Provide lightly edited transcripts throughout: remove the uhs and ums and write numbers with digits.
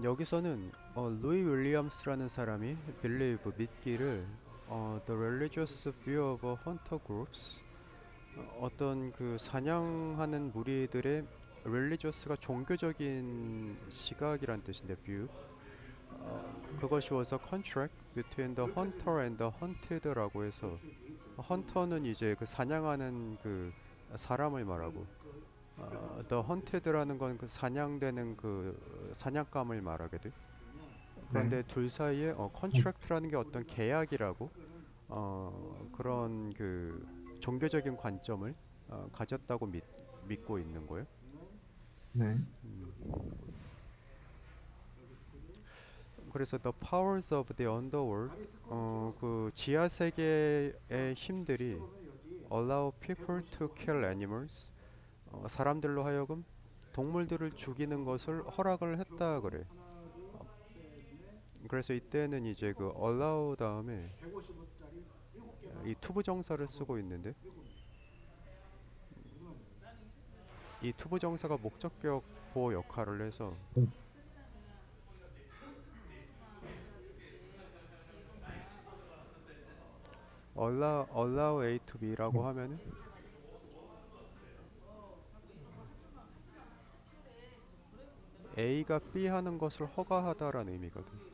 여기서는 루이 윌리엄스라는 사람이 believe 믿기를 the religious view of hunter groups 어떤 그 사냥하는 무리들의 religious가 종교적인 시각이란 뜻인데 view 그것이 was a contract between the hunter and the hunted라고 해서 헌터는 이제 그 사냥하는 그 사람을 말하고 the hunted라는 건 그 사냥되는 그 사냥감을 말하게 돼. 네. 그런데 둘 사이에 contract라는 게 어떤 계약이라고 그런 그 종교적인 관점을 가졌다고 믿고 있는 거예요. 네. 그래서 the powers of the underworld 그 지하 세계의 힘들이 allow people to kill animals 사람들로 하여금 동물들을 죽이는 것을 허락을 했다 그래. 그래서 이때는 이제 그 allow 다음에 이 투부 정사를 쓰고 있는데 이 투부 정사가 목적격 보호 역할을 해서 allow A to B라고 하면은 A가 B 하는 것을 허가하다라는 의미거든.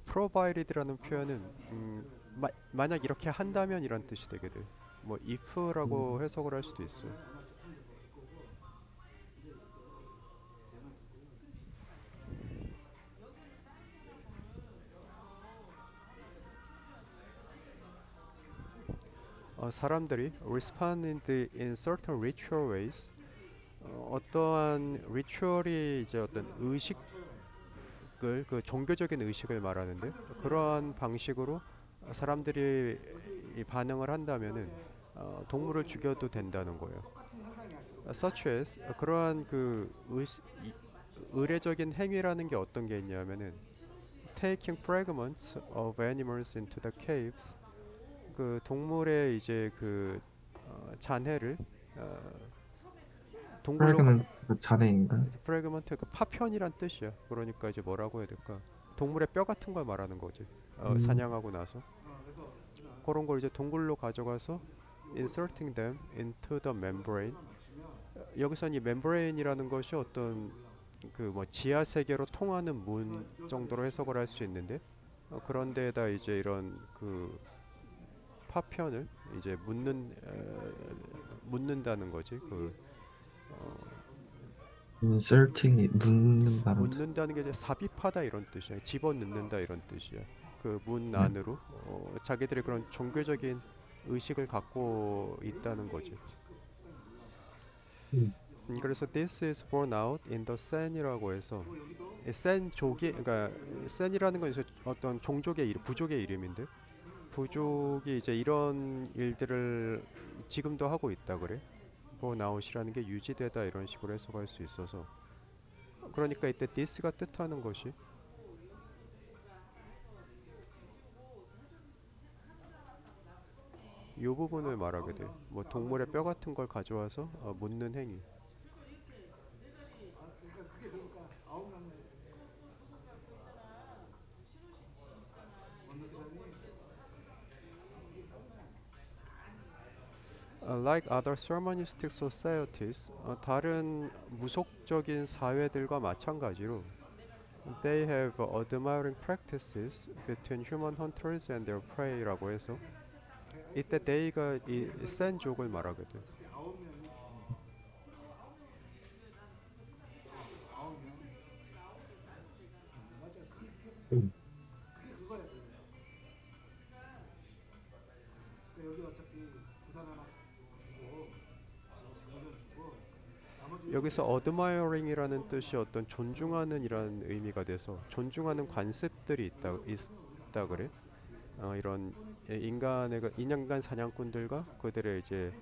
provided라는 표현은 만약 이렇게 한다면 이런 뜻이 되게 돼. 뭐 if라고 해석을 할 수도 있어. 사람들이 responded in certain ritual ways 어떠한 리추얼이 이제 어떤 의식을 그 종교적인 의식을 말하는데 그러한 방식으로 사람들이 이 반응을 한다면은 동물을 죽여도 된다는 거예요. Such as 그러한 그 의례적인 행위라는 게 어떤 게 있냐면은 taking fragments of animals into the caves 그 동물의 이제 그 잔해를 동굴로 프래그먼트 잔해인가? 프래그먼트 그 파편이란 뜻이야. 그러니까 이제 뭐라고 해야 될까? 동물의 뼈 같은 걸 말하는 거지. 음, 사냥하고 나서 그런 걸 이제 동굴로 가져가서 inserting them into the membrane. 여기선 이 membrane이라는 것이 어떤 그 뭐 지하 세계로 통하는 문 정도로 해석을 할 수 있는데 그런 데에다 이제 이런 그 파편을 이제 묻는다는 거지. 인설팅이 묻는다는 뜻. 묻는다는 게 이제 삽입하다 이런 뜻이야. 집어넣는다 이런 뜻이야. 그 문 네. 안으로 자기들의 그런 종교적인 의식을 갖고 있다는 거지. 음, 그래서 this is borne out in the Sen이라고 해서 센 족이 그러니까 센이라는 건 이제 어떤 종족의 이름, 부족의 이름인데 부족이 이제 이런 일들을 지금도 하고 있다 그래. borne out이라는 게 유지되다 이런 식으로 해석할 수 있어서 그러니까 이때 this가 뜻하는 것이 이 부분을 말하게 돼. 뭐 동물의 뼈 같은 걸 가져와서 묻는 행위. Like other sermonistic societies, 다른 무속적인 사회들과 마찬가지로 they have admiring practices between human hunters and their prey라고 해서 이때 they가 이 센족을 말하게 돼. 음. 여기서 admiring이라는 뜻이 어떤 존중하는 이런 의미가 돼서 존중하는 관습들이 있다 그래. 이런 인간의 인간 사냥꾼들과 그들의 이제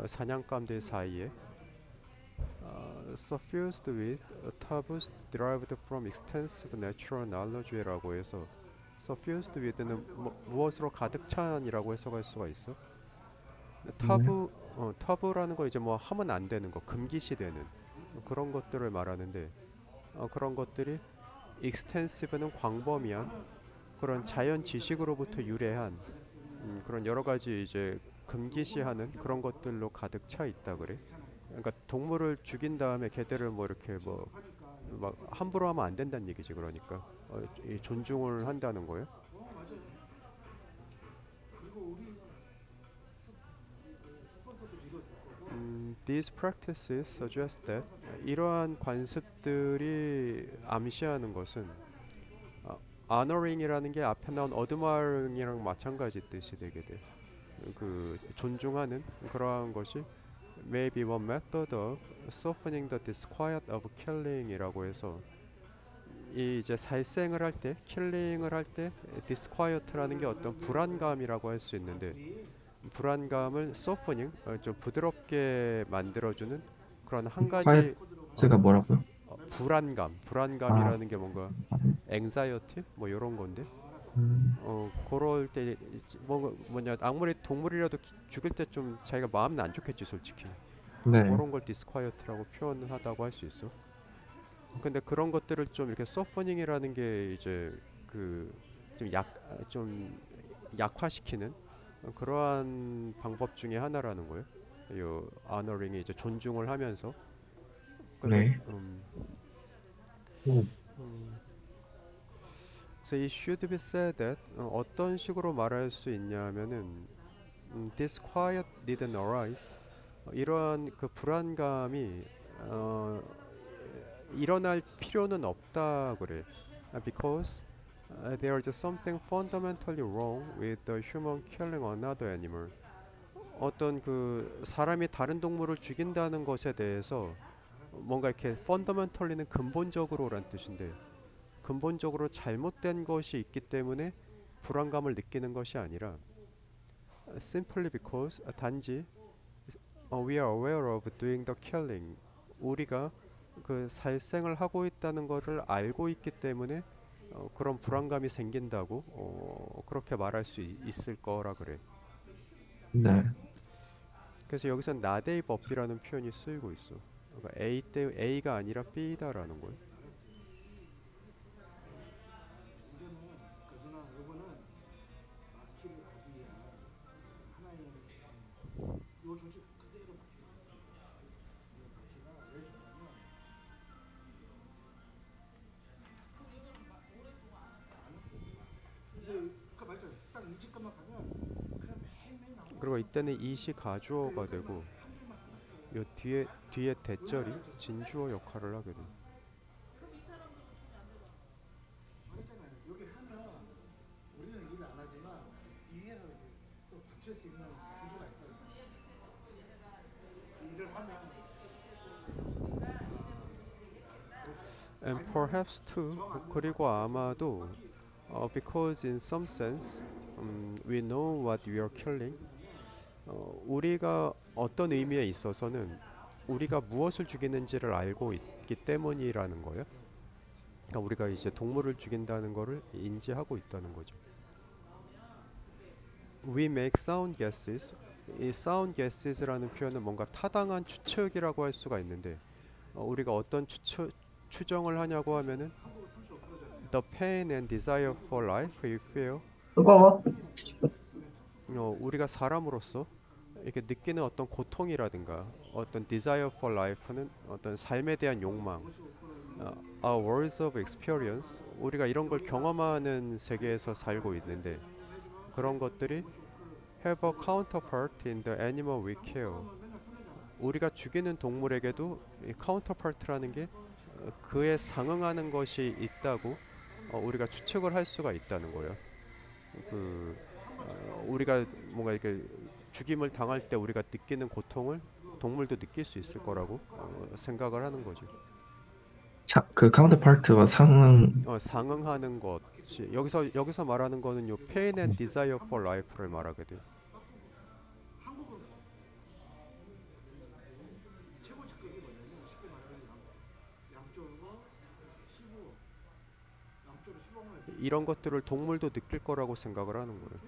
사냥감들 사이에 suffused with taboos derived from extensive natural knowledge라고 해서 suffused with는 무엇으로 가득 찬이라고 해석할 수가 있어. 네. 타부라는 거 이제 뭐 하면 안 되는 거, 금기시되는 그런 것들을 말하는데 그런 것들이 extensive는 광범위한 그런 자연 지식으로부터 유래한 그런 여러 가지 이제 금기시하는 그런 것들로 가득 차 있다 그래. 그러니까 동물을 죽인 다음에 걔들을 뭐 이렇게 뭐 막 함부로 하면 안 된다는 얘기지. 그러니까 이 존중을 한다는 거예요. These practices suggest that 이러한 관습들이 암시하는 것은 honoring이라는 게 앞에 나온 어드마이링이랑 마찬가지 뜻이 되게 돼. 그 존중하는 그러한 것이 may be one method of softening the disquiet of killing이라고 해서 이 이제 살생을 할 때, 킬링을 할 때 disquiet라는 게 어떤 불안감이라고 할 수 있는데 불안감을 softening 좀 부드럽게 만들어주는 그런 한 가지 quiet가 뭐라고요? 아, 불안감이라는 게 뭔가 anxiety 뭐 이런 건데 그럴 때 뭐냐 아무리 동물이라도 죽일 때 좀 자기가 마음은 안 좋겠지 솔직히. 네. 그런 걸 disquiet라고 표현하다고 할 수 있어. 근데 그런 것들을 좀 이렇게 softening이라는 게 이제 그 좀 약화시키는 그러한 방법 중에 하나라는 거예요. 요 honoring이 이제 존중을 하면서. 근데 네. 오, so it should be said that 어떤 식으로 말할 수 있냐면은 this quiet didn't arise 이러한 그 불안감이 일어날 필요는 없다 그래. Because there is something fundamentally wrong with the human killing another animal. 어떤 그 사람이 다른 동물을 죽인다는 것에 대해서 뭔가 이렇게 fundamentally는 근본적으로란 뜻인데 근본적으로 잘못된 것이 있기 때문에 불안감을 느끼는 것이 아니라 simply because 단지 we are aware of doing the killing 우리가 그 살생을 하고 있다는 것을 알고 있기 때문에 그런 불안감이 생긴다고 그렇게 말할 수 있을 거라 그래. 네. 그래서 여기서 나데이 법이라는 표현이 쓰이고 있어. 그러니까 A 때 A가 아니라 B다라는 거예요. 그리고 이때는 이시 가주어가 되고 요 뒤에 대절이 진주어 역할을 하게 돼. And perhaps too 그리고 아마도 because in some sense we know what we are killing 우리가 어떤 의미에 있어서는 우리가 무엇을 죽이는지를 알고 있기 때문이라는 거예요. 그러니까 우리가 이제 동물을 죽인다는 거를 인지하고 있다는 거죠. We make sound guesses. 이 sound guesses라는 표현은 뭔가 타당한 추측이라고 할 수가 있는데 우리가 어떤 추정을 하냐고 하면은 the pain and desire for life we feel 뜨거워? 우리가 사람으로서 이렇게 느끼는 어떤 고통이라든가 어떤 desire for life는 어떤 삶에 대한 욕망 our worlds of experience 우리가 이런 걸 경험하는 세계에서 살고 있는데 그런 것들이 have a counterpart in the animal we kill 우리가 죽이는 동물에게도 이 counterpart라는 게 그에 상응하는 것이 있다고 우리가 추측을 할 수가 있다는 거예요. 그 우리가 뭔가 이렇게 죽임을 당할 때 우리가 느끼는 고통을 동물도 느낄 수 있을 거라고 생각을 하는 거죠. 자, 그 카운터파트와 상응. 상응하는 것이 여기서 말하는 거는 요 pain and desire for life를 말하게 돼요. 이런 것들을 동물도 느낄 거라고 생각을 하는 거예요.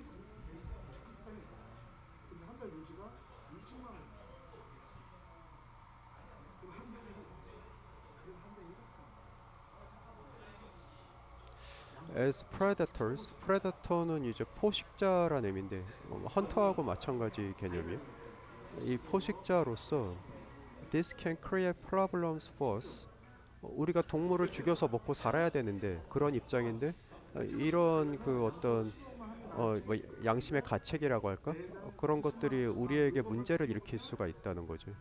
As predators, predator는 이제 포식자란 의미인데 헌터하고 마찬가지 개념이에요. 이 포식자로서 this can create problems for us. 우리가 동물을 죽여서 먹고 살아야 되는데 그런 입장인데 이런 그 어떤 뭐 양심의 가책이라고 할까? 그런 것들이 우리에게 문제를 일으킬 수가 있다는 거죠.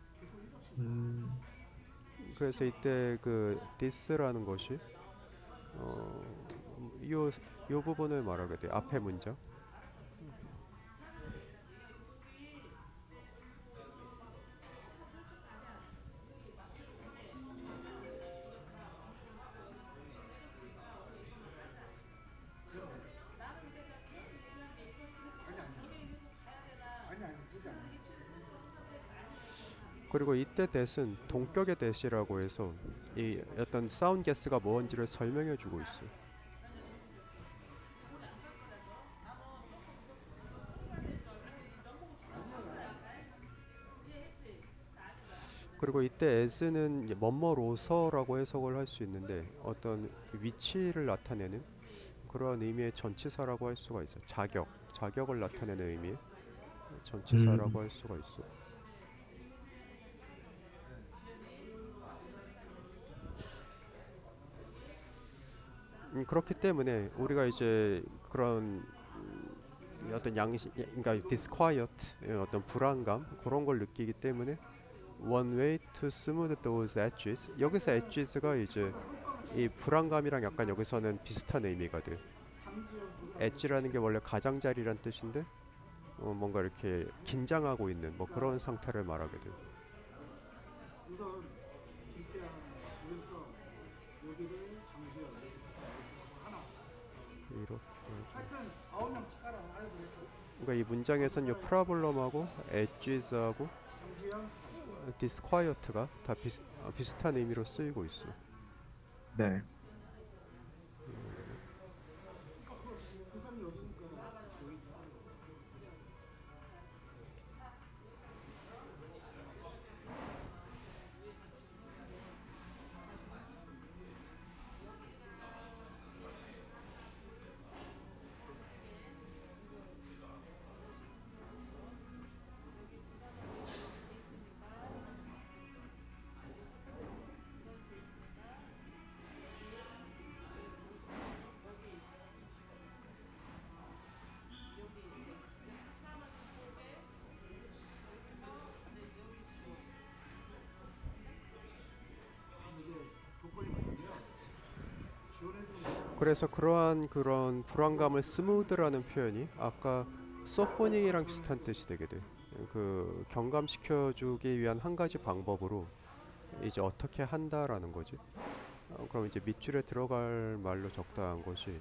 음, 그래서 이때 그 this라는 것이 어, 요 부분을 말하게 돼. 앞에 문장. 그리고 이때 that은 동격의 that이라고 해서 이 어떤 사운드 게스가 뭔지를 설명해 주고 있어요. 그리고 이때 as는 뭐뭐로서라고 해석을 할 수 있는데 어떤 위치를 나타내는 그런 의미의 전치사라고 할 수가 있어요. 자격을 나타내는 의미의 전치사라고 음, 할 수가 있어요. 그렇기 때문에 우리가 이제 그런 어떤 양심, 그러니까 disquiet, 어떤 불안감 그런 걸 느끼기 때문에 one way to smooth those edges. 여기서 edges가 이제 이 불안감이랑 약간 여기서는 비슷한 의미가 돼. 엣지라는 게 원래 가장자리란 뜻인데 뭔가 이렇게 긴장하고 있는 뭐 그런 상태를 말하게 돼. 이렇게. 그러니까 이 문장에서는 이 프라블럼하고 엣지스하고 disquiet가 다 비슷한 의미로 쓰이고 있어. 네. 그래서 그러한 그런 불안감을 스무드라는 표현이 아까 소포닝이랑 비슷한 뜻이 되게 돼. 그 경감시켜주기 위한 한 가지 방법으로 이제 어떻게 한다라는 거지. 그럼 이제 밑줄에 들어갈 말로 적당한 것이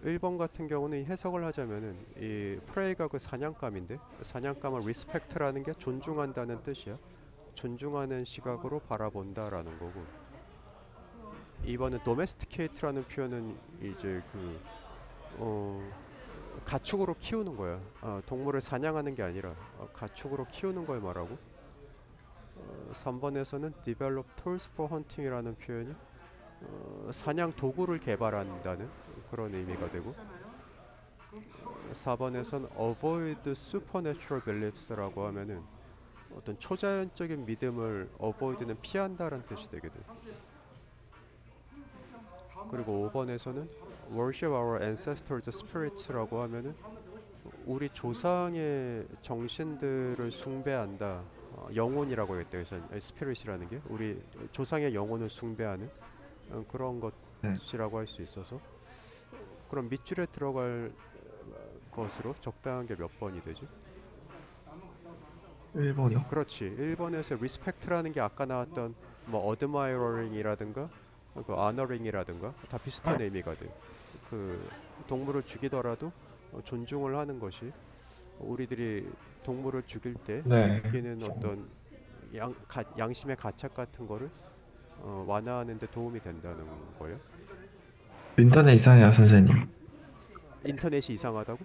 1번 같은 경우는 해석을 하자면은 이 프레이가 그 사냥감인데 사냥감을 리스펙트라는 게 존중한다는 뜻이야. 존중하는 시각으로 바라본다라는 거고 2번은 domesticate라는 표현은 이제 그 가축으로 키우는 거야. 동물을 사냥하는 게 아니라 가축으로 키우는 걸 말하고 3번에서는 develop tools for hunting이라는 표현이 사냥 도구를 개발한다는 그런 의미가 되고 4번에서는 avoid supernatural beliefs라고 하면은 어떤 초자연적인 믿음을 avoid는 피한다라는 뜻이 되게 돼. 그리고 5번에서는 worship our ancestors spirits라고 하면은 우리 조상의 정신들을 숭배한다. 영혼이라고 했대. 그래서 스피릿이라는 게 우리 조상의 영혼을 숭배하는 그런 네. 것이라고 할 수 있어서 그럼 밑줄에 들어갈 것으로 적당한 게 몇 번이 되지? 1번이요? 그렇지. 1번에서 respect라는 게 아까 나왔던 뭐 admiring이라든가 그 honoring이라든가 다 비슷한 의미가 돼. 그 동물을 죽이더라도 존중을 하는 것이 우리들이 동물을 죽일 때 네. 느끼는 어떤 양심의 가책 같은 거를 완화하는 데 도움이 된다는 거예요. 인터넷 이상해요, 선생님. 인터넷이 이상하다고?